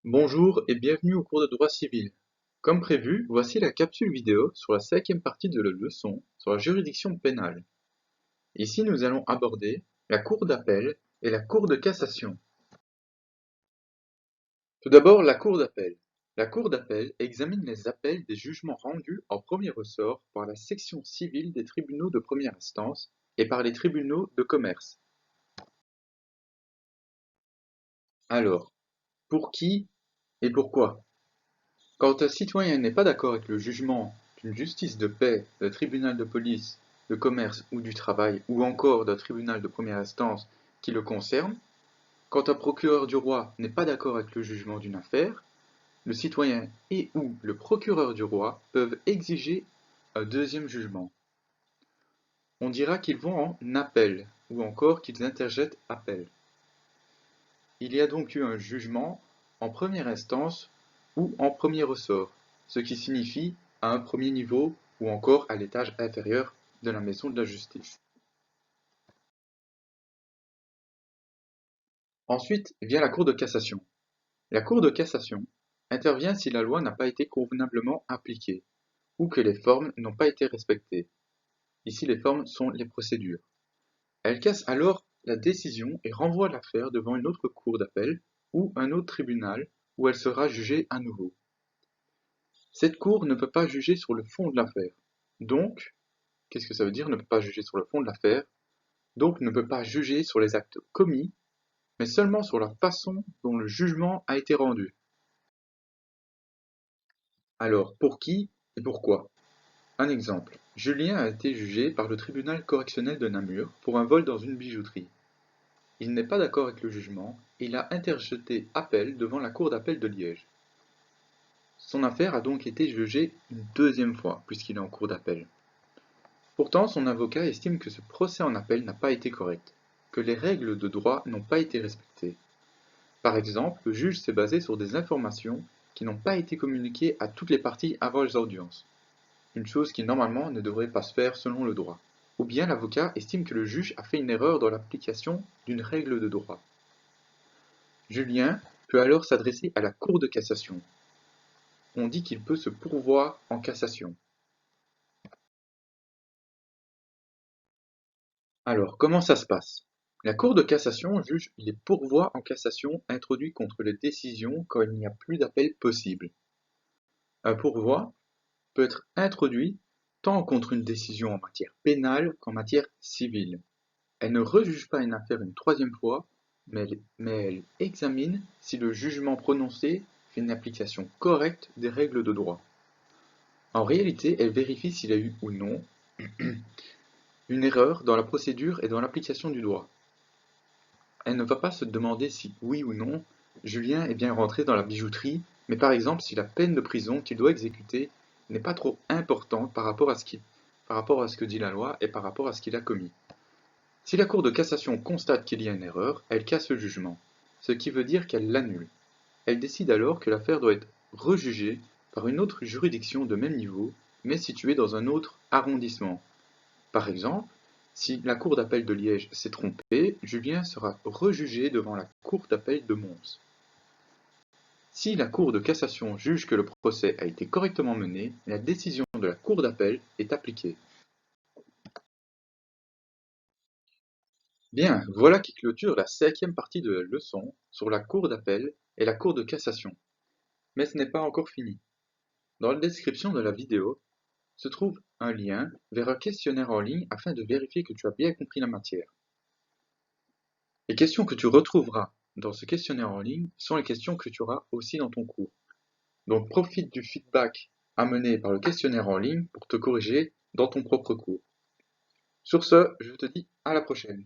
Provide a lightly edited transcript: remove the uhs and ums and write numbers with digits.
Bonjour et bienvenue au cours de droit civil. Comme prévu, voici la capsule vidéo sur la cinquième partie de la leçon sur la juridiction pénale. Ici, nous allons aborder la cour d'appel et la cour de cassation. Tout d'abord, la cour d'appel. La cour d'appel examine les appels des jugements rendus en premier ressort par la section civile des tribunaux de première instance et par les tribunaux de commerce. Alors, pour qui et pourquoi? Quand un citoyen n'est pas d'accord avec le jugement d'une justice de paix, d'un tribunal de police, de commerce ou du travail, ou encore d'un tribunal de première instance qui le concerne, quand un procureur du roi n'est pas d'accord avec le jugement d'une affaire, le citoyen et/ou le procureur du roi peuvent exiger un deuxième jugement. On dira qu'ils vont en appel, ou encore qu'ils interjettent appel. Il y a donc eu un jugement en première instance ou en premier ressort, ce qui signifie à un premier niveau ou encore à l'étage inférieur de la maison de la justice. Ensuite vient la Cour de cassation. La Cour de cassation intervient si la loi n'a pas été convenablement appliquée ou que les formes n'ont pas été respectées. Ici, les formes sont les procédures. Elle casse alors la décision et renvoie l'affaire devant une autre cour d'appel ou un autre tribunal où elle sera jugée à nouveau. Cette cour ne peut pas juger sur le fond de l'affaire. Donc, qu'est-ce que ça veut dire ne peut pas juger sur le fond de l'affaire? Donc ne peut pas juger sur les actes commis, mais seulement sur la façon dont le jugement a été rendu. Alors, pour qui et pourquoi? Un exemple. Julien a été jugé par le tribunal correctionnel de Namur pour un vol dans une bijouterie. Il n'est pas d'accord avec le jugement et il a interjeté appel devant la cour d'appel de Liège. Son affaire a donc été jugée une deuxième fois, puisqu'il est en cour d'appel. Pourtant, son avocat estime que ce procès en appel n'a pas été correct, que les règles de droit n'ont pas été respectées. Par exemple, le juge s'est basé sur des informations qui n'ont pas été communiquées à toutes les parties avant les audiences, une chose qui normalement ne devrait pas se faire selon le droit. Ou bien l'avocat estime que le juge a fait une erreur dans l'application d'une règle de droit. Julien peut alors s'adresser à la Cour de cassation. On dit qu'il peut se pourvoir en cassation. Alors, comment ça se passe? La Cour de cassation juge les pourvois en cassation introduits contre les décisions quand il n'y a plus d'appel possible. Un pourvoi peut être introduit tant contre une décision en matière pénale qu'en matière civile. Elle ne rejuge pas une affaire une troisième fois, mais elle examine si le jugement prononcé fait une application correcte des règles de droit. En réalité, elle vérifie s'il y a eu ou non une erreur dans la procédure et dans l'application du droit. Elle ne va pas se demander si, oui ou non, Julien est bien rentré dans la bijouterie, mais par exemple si la peine de prison qu'il doit exécuter n'est pas trop importante par rapport à ce que dit la loi et par rapport à ce qu'il a commis. Si la Cour de cassation constate qu'il y a une erreur, elle casse le jugement, ce qui veut dire qu'elle l'annule. Elle décide alors que l'affaire doit être rejugée par une autre juridiction de même niveau, mais située dans un autre arrondissement. Par exemple, si la cour d'appel de Liège s'est trompée, Julien sera rejugé devant la cour d'appel de Mons. Si la cour de cassation juge que le procès a été correctement mené, la décision de la cour d'appel est appliquée. Bien, voilà qui clôture la cinquième partie de la leçon sur la cour d'appel et la cour de cassation. Mais ce n'est pas encore fini. Dans la description de la vidéo se trouve un lien vers un questionnaire en ligne afin de vérifier que tu as bien compris la matière. Les questions que tu retrouveras dans ce questionnaire en ligne sont les questions que tu auras aussi dans ton cours. Donc profite du feedback amené par le questionnaire en ligne pour te corriger dans ton propre cours. Sur ce, je te dis à la prochaine.